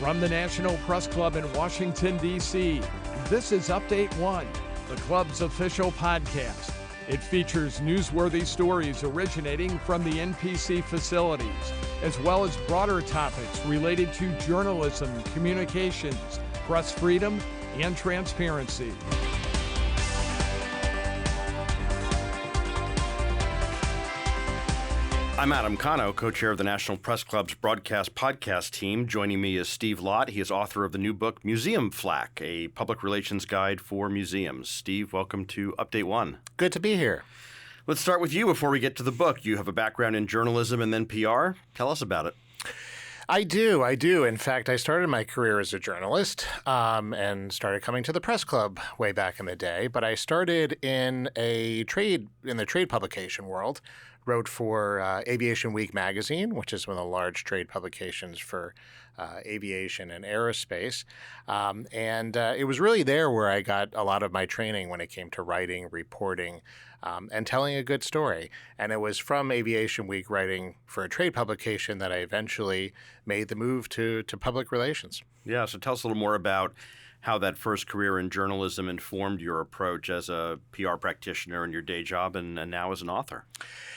From the National Press Club in Washington, D.C., this is Update One, the club's official podcast. It features newsworthy stories originating from the NPC facilities, as well as broader topics related to journalism, communications, press freedom, and transparency. I'm Adam Konowe, co-chair of the National Press Club's Broadcast podcast team. Joining me is Steve Lott. He is author of the new book, Museum Flack, a public relations guide for museums. Steve, welcome to Update One. Good to be here. Let's start with you before we get to the book. You have a background in journalism and then PR. Tell us about it. I do. In fact, I started my career as a journalist and started coming to the press club way back in the day. But I started in the trade publication world. Wrote for Aviation Week magazine, which is one of the large trade publications for aviation and aerospace. And it was really there where I got a lot of my training when it came to writing, reporting, and telling a good story. And it was from Aviation Week writing for a trade publication that I eventually made the move to public relations. Yeah, so tell us a little more about how that first career in journalism informed your approach as a PR practitioner in your day job and now as an author.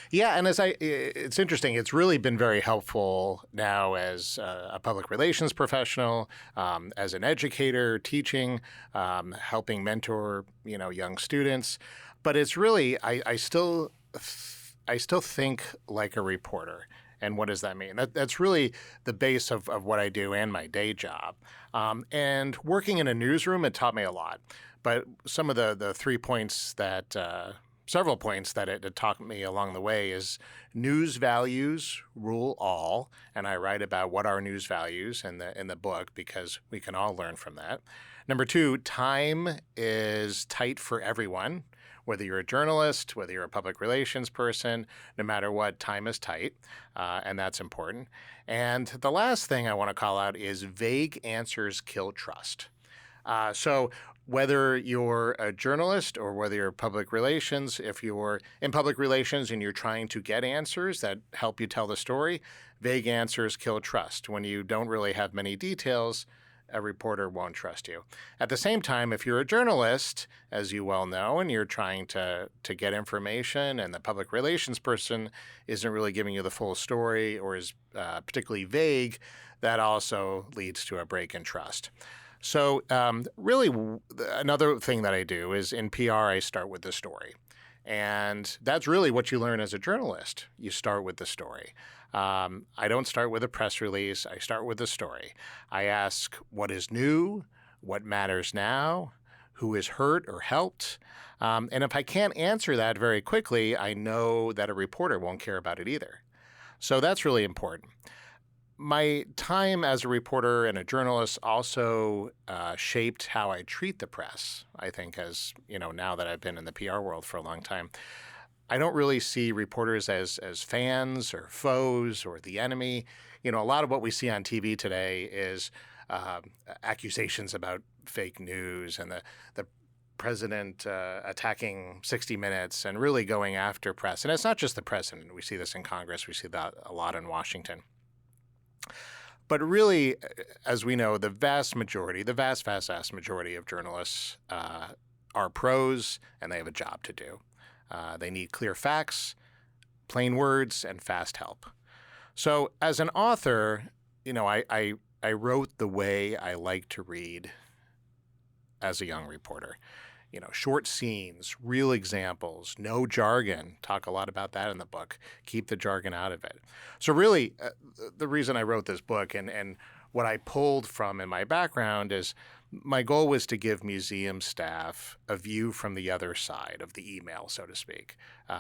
Yeah, and it's interesting. It's really been very helpful now as a public relations professional, as an educator, teaching, helping mentor, young students. But it's really, I still think like a reporter. And what does that mean? That's really the base of what I do and my day job. And working in a newsroom, it taught me a lot. But some of the 3 points that several points that it taught me along the way is news values rule all, and I write about what are news values in the book because we can all learn from that. Number 2, time is tight for everyone, whether you're a journalist, whether you're a public relations person, no matter what, time is tight, and that's important. And the last thing I want to call out is vague answers kill trust. So whether you're a journalist or whether you're public relations, if you're in public relations and you're trying to get answers that help you tell the story, vague answers kill trust. When you don't really have many details, a reporter won't trust you. At the same time, if you're a journalist, as you well know, and you're trying to get information and the public relations person isn't really giving you the full story or is particularly vague, that also leads to a break in trust. So really, another thing that I do is in PR, I start with the story. And that's really what you learn as a journalist. You start with the story. I don't start with a press release. I start with the story. I ask what is new, what matters now, who is hurt or helped. And if I can't answer that very quickly, I know that a reporter won't care about it either. So that's really important. My time as a reporter and a journalist also shaped how I treat the press, I think, as now that I've been in the PR world for a long time. I don't really see reporters as fans or foes or the enemy. A lot of what we see on TV today is accusations about fake news and the president attacking 60 Minutes and really going after press. And it's not just the president. We see this in Congress. We see that a lot in Washington. But really, as we know, the vast majority of journalists are pros, and they have a job to do. They need clear facts, plain words, and fast help. So as an author, I wrote the way I like to read as a young reporter. Short scenes, real examples, no jargon. Talk a lot about that in the book. Keep the jargon out of it. So really, the reason I wrote this book and what I pulled from in my background is my goal was to give museum staff a view from the other side of the email, so to speak,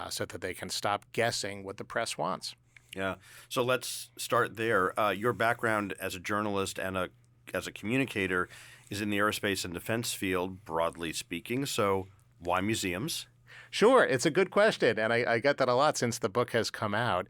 so that they can stop guessing what the press wants. Yeah. So let's start there. Your background as a journalist and as a communicator is in the aerospace and defense field, broadly speaking. So why museums? Sure. It's a good question, and I get that a lot since the book has come out.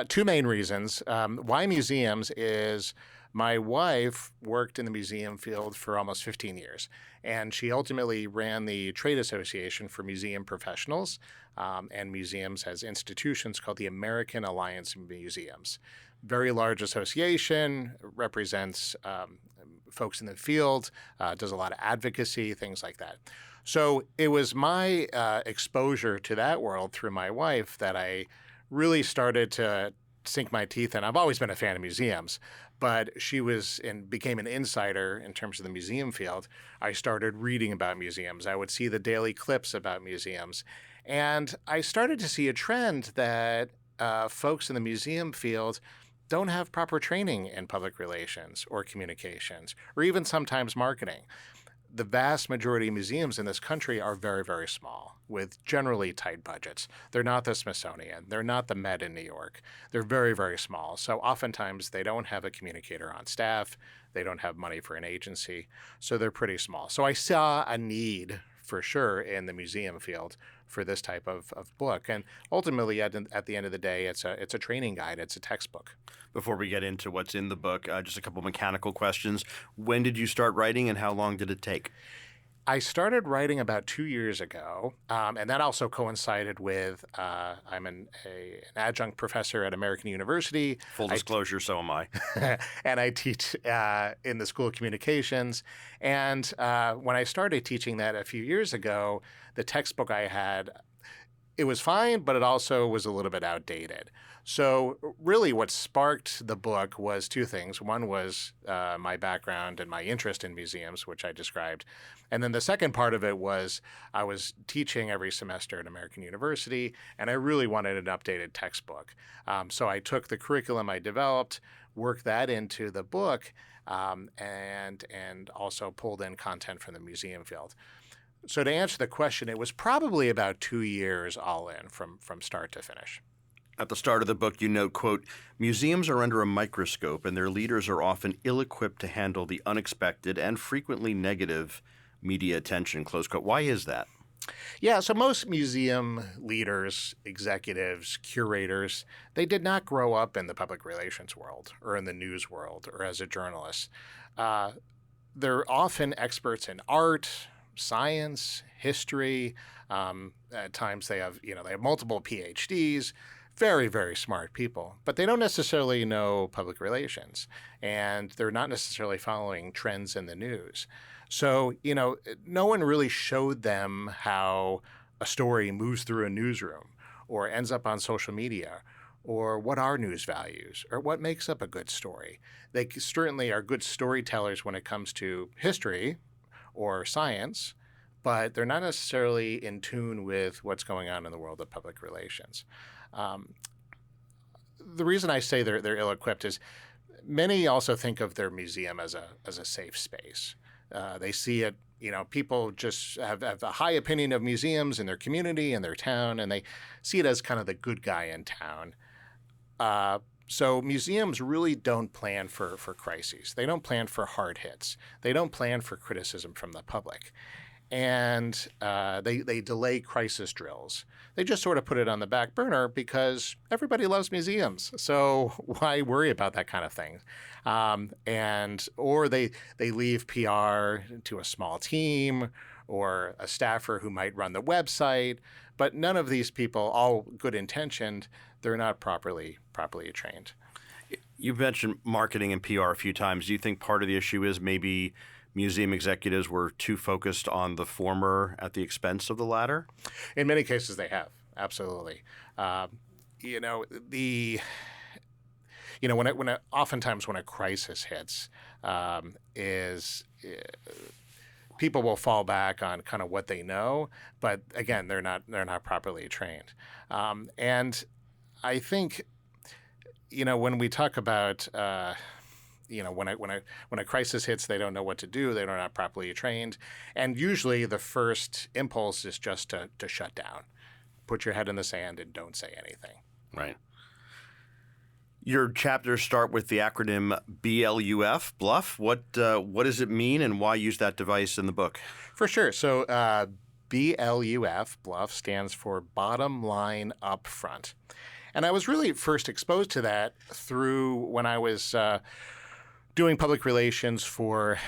2 main reasons. Why museums is my wife worked in the museum field for almost 15 years, and she ultimately ran the trade association for museum professionals and museums as institutions called the American Alliance of Museums. Very large association, represents folks in the field, does a lot of advocacy, things like that. So it was my exposure to that world through my wife that I really started to sink my teeth in. I've always been a fan of museums, but she became an insider in terms of the museum field. I started reading about museums. I would see the daily clips about museums. And I started to see a trend that folks in the museum field don't have proper training in public relations or communications, or even sometimes marketing. The vast majority of museums in this country are very, very small, with generally tight budgets. They're not the Smithsonian. They're not the Met in New York. They're very, very small. So oftentimes they don't have a communicator on staff. They don't have money for an agency. So they're pretty small. So I saw a need for sure in the museum field for this type of book. And ultimately, at the end of the day, it's a training guide. It's a textbook. Before we get into what's in the book, just a couple mechanical questions. When did you start writing and how long did it take? I started writing about 2 years ago, and that also coincided with I'm an adjunct professor at American University. Full disclosure, so am I. And I teach in the School of Communications. And when I started teaching that a few years ago, the textbook I had, it was fine, but it also was a little bit outdated. So really what sparked the book was two things. One was my background and my interest in museums, which I described. And then the second part of it was I was teaching every semester at American University, and I really wanted an updated textbook. So I took the curriculum I developed, worked that into the book, and also pulled in content from the museum field. So to answer the question, it was probably about 2 years all in from start to finish. At the start of the book, you note, quote, museums are under a microscope and their leaders are often ill-equipped to handle the unexpected and frequently negative media attention, close quote. Why is that? Yeah, so most museum leaders, executives, curators, they did not grow up in the public relations world or in the news world or as a journalist. They're often experts in art, science, history. At times they have multiple PhDs. Very, very smart people, but they don't necessarily know public relations, and they're not necessarily following trends in the news. So, no one really showed them how a story moves through a newsroom or ends up on social media, or what are news values, or what makes up a good story. They certainly are good storytellers when it comes to history or science, but they're not necessarily in tune with what's going on in the world of public relations. The reason I say they're ill-equipped is many also think of their museum as a safe space. They see it, people just have a high opinion of museums in their community and their town, and they see it as kind of the good guy in town. So museums really don't plan for crises. They don't plan for hard hits. They don't plan for criticism from the public. And they delay crisis drills. They just sort of put it on the back burner because everybody loves museums. So why worry about that kind of thing? Or they leave PR to a small team or a staffer who might run the website. But none of these people, all good intentioned, they're not properly trained. You've mentioned marketing and PR a few times. Do you think part of the issue is maybe museum executives were too focused on the former at the expense of the latter? In many cases, they have. Absolutely. Oftentimes when a crisis hits, people will fall back on kind of what they know, but again, they're not properly trained. And I think, when we talk about when a crisis hits, they don't know what to do. They're not properly trained. And usually the first impulse is just to shut down. Put your head in the sand and don't say anything. Right. Your chapters start with the acronym BLUF, bluff. What does it mean and why use that device in the book? For sure. So BLUF, bluff, stands for bottom line up front. And I was really first exposed to that through when I was doing public relations it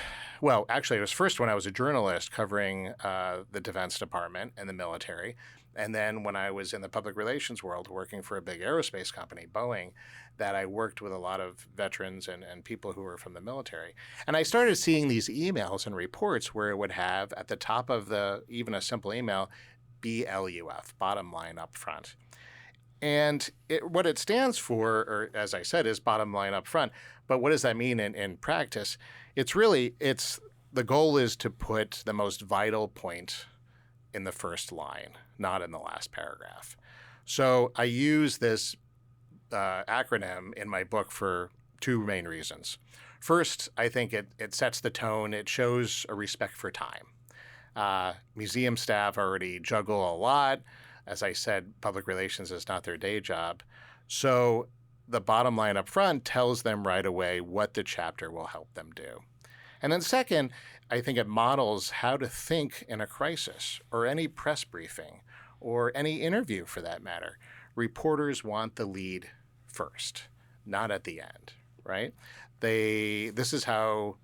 was first when I was a journalist covering the Defense Department and the military. And then when I was in the public relations world working for a big aerospace company, Boeing, that I worked with a lot of veterans and people who were from the military. And I started seeing these emails and reports where it would have at the top of even a simple email, BLUF, bottom line up front. And what it stands for, or as I said, is bottom line up front. But what does that mean in practice? The goal is to put the most vital point in the first line, not in the last paragraph. So I use this acronym in my book for two main reasons. First, I think it sets the tone. It shows a respect for time. Museum staff already juggle a lot. As I said, public relations is not their day job. So the bottom line up front tells them right away what the chapter will help them do. And then second, I think it models how to think in a crisis or any press briefing or any interview for that matter. Reporters want the lead first, not at the end, right? This is how,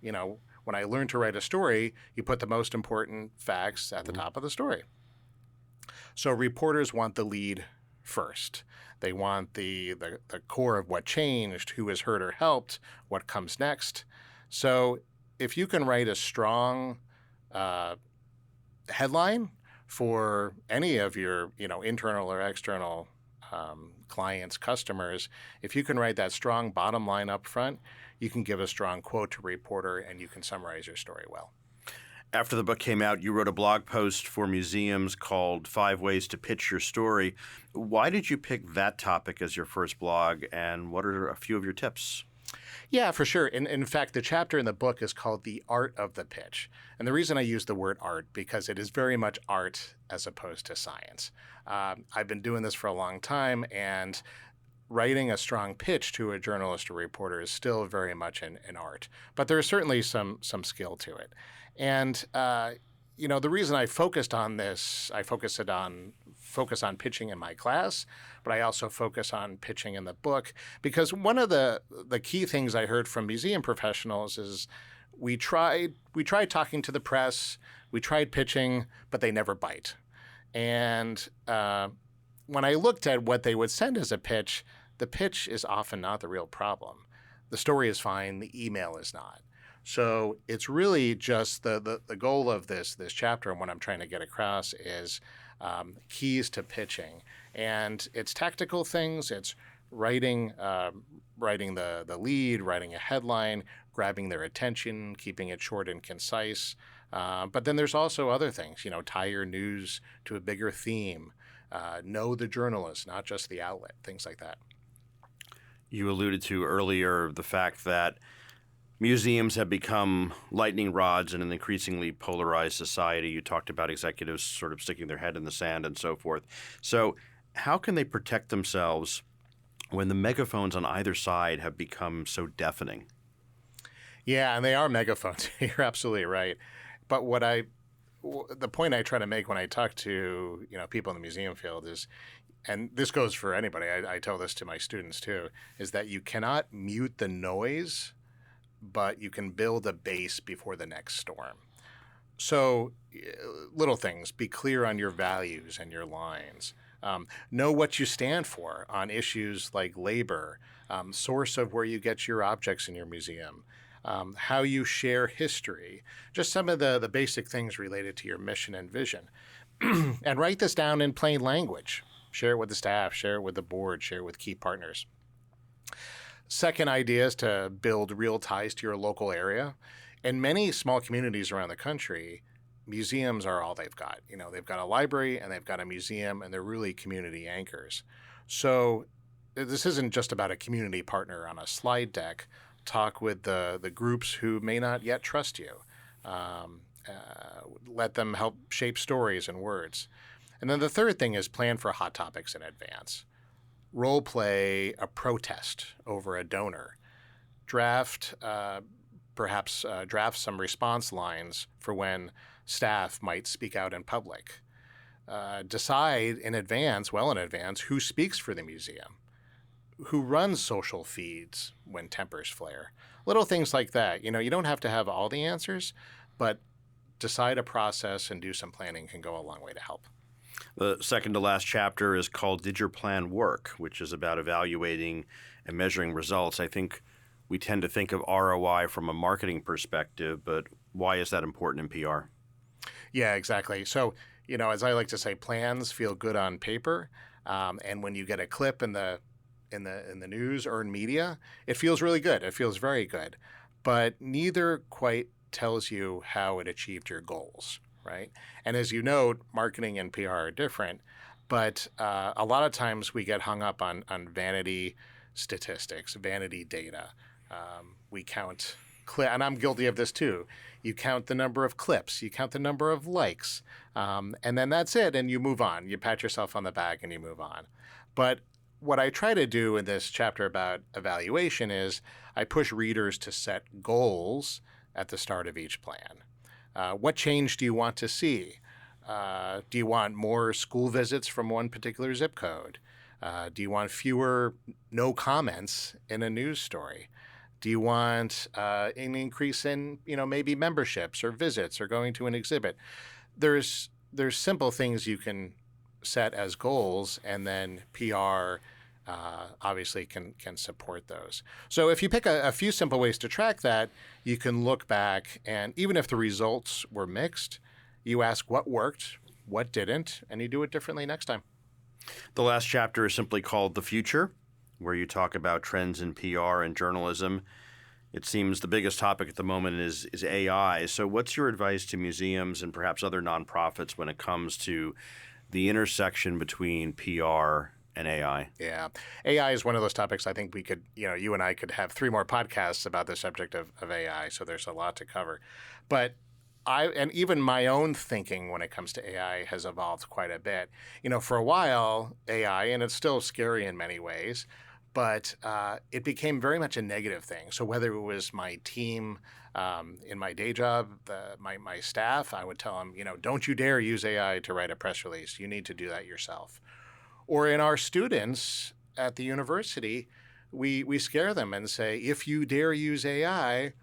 when I learned to write a story, you put the most important facts at the top of the story. So reporters want the lead first. They want the core of what changed, who was hurt or helped, what comes next. So if you can write a strong headline for any of your internal or external clients, customers, if you can write that strong bottom line up front, you can give a strong quote to a reporter and you can summarize your story well. After the book came out, you wrote a blog post for museums called 5 Ways to Pitch Your Story. Why did you pick that topic as your first blog, and what are a few of your tips? Yeah, for sure. In fact, the chapter in the book is called The Art of the Pitch. And the reason I use the word art, because it is very much art as opposed to science. I've been doing this for a long time, and writing a strong pitch to a journalist or reporter is still very much an art. But there's certainly some skill to it. And the reason I focused on this, I focus on pitching in my class, but I also focus on pitching in the book, because one of the key things I heard from museum professionals is we tried talking to the press, we tried pitching, but they never bite. And when I looked at what they would send as a pitch, the pitch is often not the real problem. The story is fine, the email is not. So it's really just the goal of this chapter and what I'm trying to get across is keys to pitching. And it's tactical things. It's writing the lead, writing a headline, grabbing their attention, keeping it short and concise. But then there's also other things, tie your news to a bigger theme, know the journalist, not just the outlet, things like that. You alluded to earlier the fact that museums have become lightning rods in an increasingly polarized society. You talked about executives sort of sticking their head in the sand and so forth. So how can they protect themselves when the megaphones on either side have become so deafening? Yeah, and they are megaphones. You're absolutely right. But the point I try to make when I talk to people in the museum field is, and this goes for anybody, I tell this to my students too, is that you cannot mute the noise, but you can build a base before the next storm. So little things, be clear on your values and your lines. Know what you stand for on issues like labor, source of where you get your objects in your museum, how you share history, just some of the basic things related to your mission and vision. And write this down in plain language. Share it with the staff, share it with the board, share it with key partners. Second idea is to build real ties to your local area. In many small communities around the country, museums are all they've got. They've got a library and they've got a museum, and they're really community anchors. So this isn't just about a community partner on a slide deck. Talk with the groups who may not yet trust you. Let them help shape stories and words. And then the third thing is plan for hot topics in advance. Role play a protest over a donor. Perhaps draft some response lines for when staff might speak out in public. Decide in advance, who speaks for the museum, who runs social feeds when tempers flare. Little things like that. You don't have to have all the answers, but decide a process and do some planning can go a long way to help. The second to last chapter is called Did Your Plan Work?, which is about evaluating and measuring results. I think we tend to think of ROI from a marketing perspective, but why is that important in PR? Yeah, exactly. So, as I like to say, plans feel good on paper, and when you get a clip in the news, earned media, it feels really good. It feels very good, but neither quite tells you how it achieved your goals, right? And as you note, marketing and PR are different, but a lot of times we get hung up on vanity statistics, vanity data. We count and I'm guilty of this too. You count the number of clips, you count the number of likes, and then that's it, and you move on. You pat yourself on the back and you move on. But what I try to do in this chapter about evaluation is I push readers to set goals at the start of each plan. What change do you want to see? Do you want more school visits from one particular zip code? Do you want fewer no comments in a news story? Do you want an increase in, maybe memberships or visits or going to an exhibit? There's simple things you can set as goals, and then PR obviously can support those. So if you pick a few simple ways to track that, you can look back, and even if the results were mixed, you ask what worked, what didn't, and you do it differently next time. The last chapter is simply called The Future, where you talk about trends in PR and journalism. It seems the biggest topic at the moment is AI. So what's your advice to museums and perhaps other nonprofits when it comes to the intersection between PR and AI? Yeah. AI is one of those topics I think we could, you and I could have 3 more podcasts about the subject of AI. So there's a lot to cover. But and even my own thinking when it comes to AI has evolved quite a bit. For a while, AI, and it's still scary in many ways, but it became very much a negative thing. So whether it was my team in my day job, my staff, I would tell them, don't you dare use AI to write a press release. You need to do that yourself. Or in our students at the university, we scare them and say, if you dare use AI,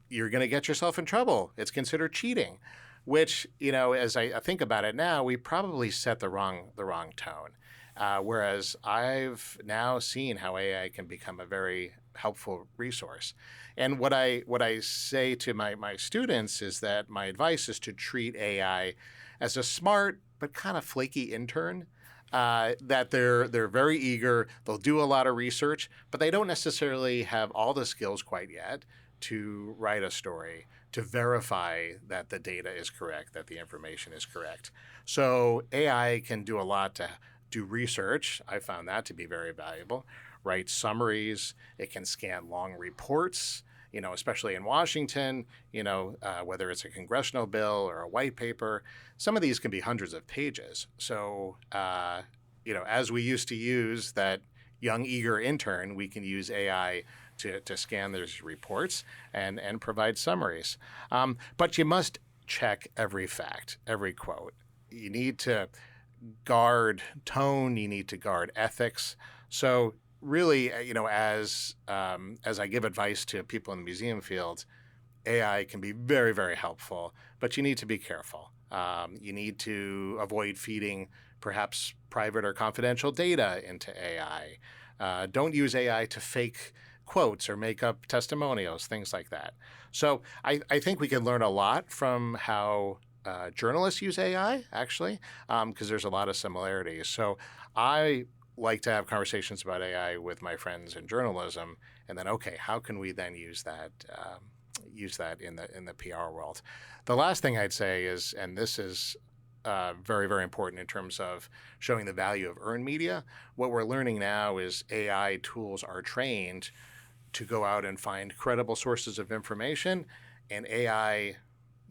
you're going to get yourself in trouble. It's considered cheating, which, as I think about it now, we probably set the wrong tone. Whereas I've now seen how AI can become a very helpful resource. And what I say to my students is that my advice is to treat AI as a smart but kind of flaky intern. That they're very eager, they'll do a lot of research, but they don't necessarily have all the skills quite yet to write a story, to verify that the data is correct, that the information is correct. So AI can do a lot to do research. I found that to be very valuable. Write summaries. It can scan long reports, especially in Washington, whether it's a congressional bill or a white paper. Some of these can be hundreds of pages. So, as we used to use that young, eager intern, we can use AI to scan those reports and provide summaries. But you must check every fact, every quote. You need to guard tone. You need to guard ethics. So really, as I give advice to people in the museum field, AI can be very, very helpful, but you need to be careful. You need to avoid feeding perhaps private or confidential data into AI. Don't use AI to fake quotes or make up testimonials, things like that. So I think we can learn a lot from how journalists use AI, actually, because there's a lot of similarities. So I like to have conversations about AI with my friends in journalism, and then, okay, how can we then use that in the PR world? The last thing I'd say is, and this is very, very important in terms of showing the value of earned media. What we're learning now is AI tools are trained to go out and find credible sources of information, and AI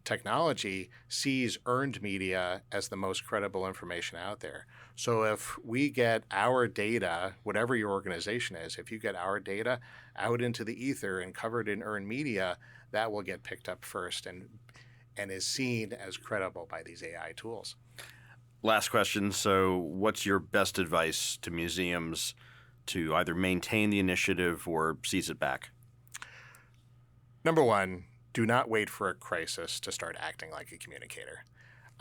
technology sees earned media as the most credible information out there. So if we get our data, whatever your organization is, if you get our data out into the ether and covered in earned media, that will get picked up first and is seen as credible by these AI tools. Last question. So what's your best advice to museums to either maintain the initiative or seize it back? Number one, do not wait for a crisis to start acting like a communicator.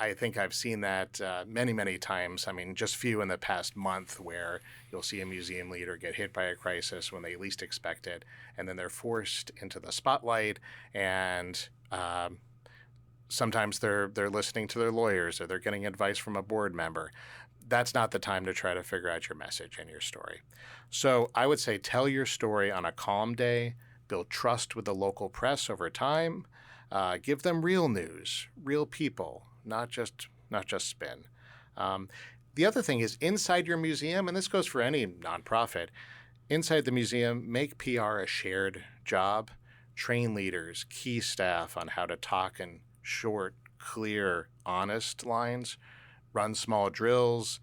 I think I've seen that many, many times. I mean, just few in the past month where you'll see a museum leader get hit by a crisis when they least expect it, and then they're forced into the spotlight, and sometimes they're listening to their lawyers or they're getting advice from a board member. That's not the time to try to figure out your message and your story. So I would say tell your story on a calm day, build trust with the local press over time, give them real news, real people, not just spin. The other thing is inside your museum, and this goes for any nonprofit, inside the museum, make PR a shared job. Train leaders, key staff on how to talk in short, clear, honest lines. Run small drills.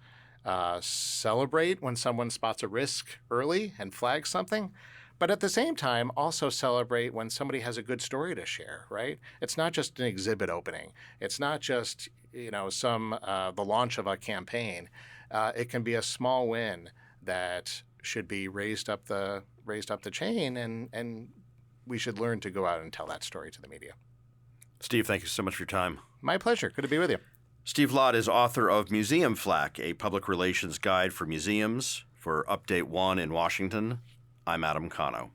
Celebrate when someone spots a risk early and flags something. But at the same time, also celebrate when somebody has a good story to share, right? It's not just an exhibit opening. It's not just, the launch of a campaign. It can be a small win that should be raised up the chain, and we should learn to go out and tell that story to the media. Steve, thank you so much for your time. My pleasure. Good to be with you. Steve Lott is author of Museum Flack, a public relations guide for museums. For Update 1 in Washington, I'm Adam Konowe.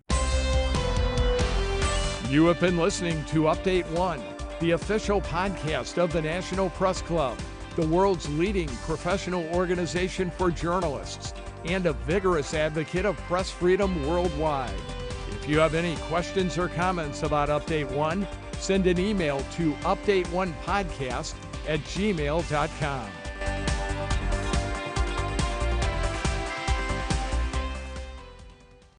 You have been listening to Update 1, the official podcast of the National Press Club, the world's leading professional organization for journalists and a vigorous advocate of press freedom worldwide. If you have any questions or comments about Update 1, send an email to update1podcast@gmail.com.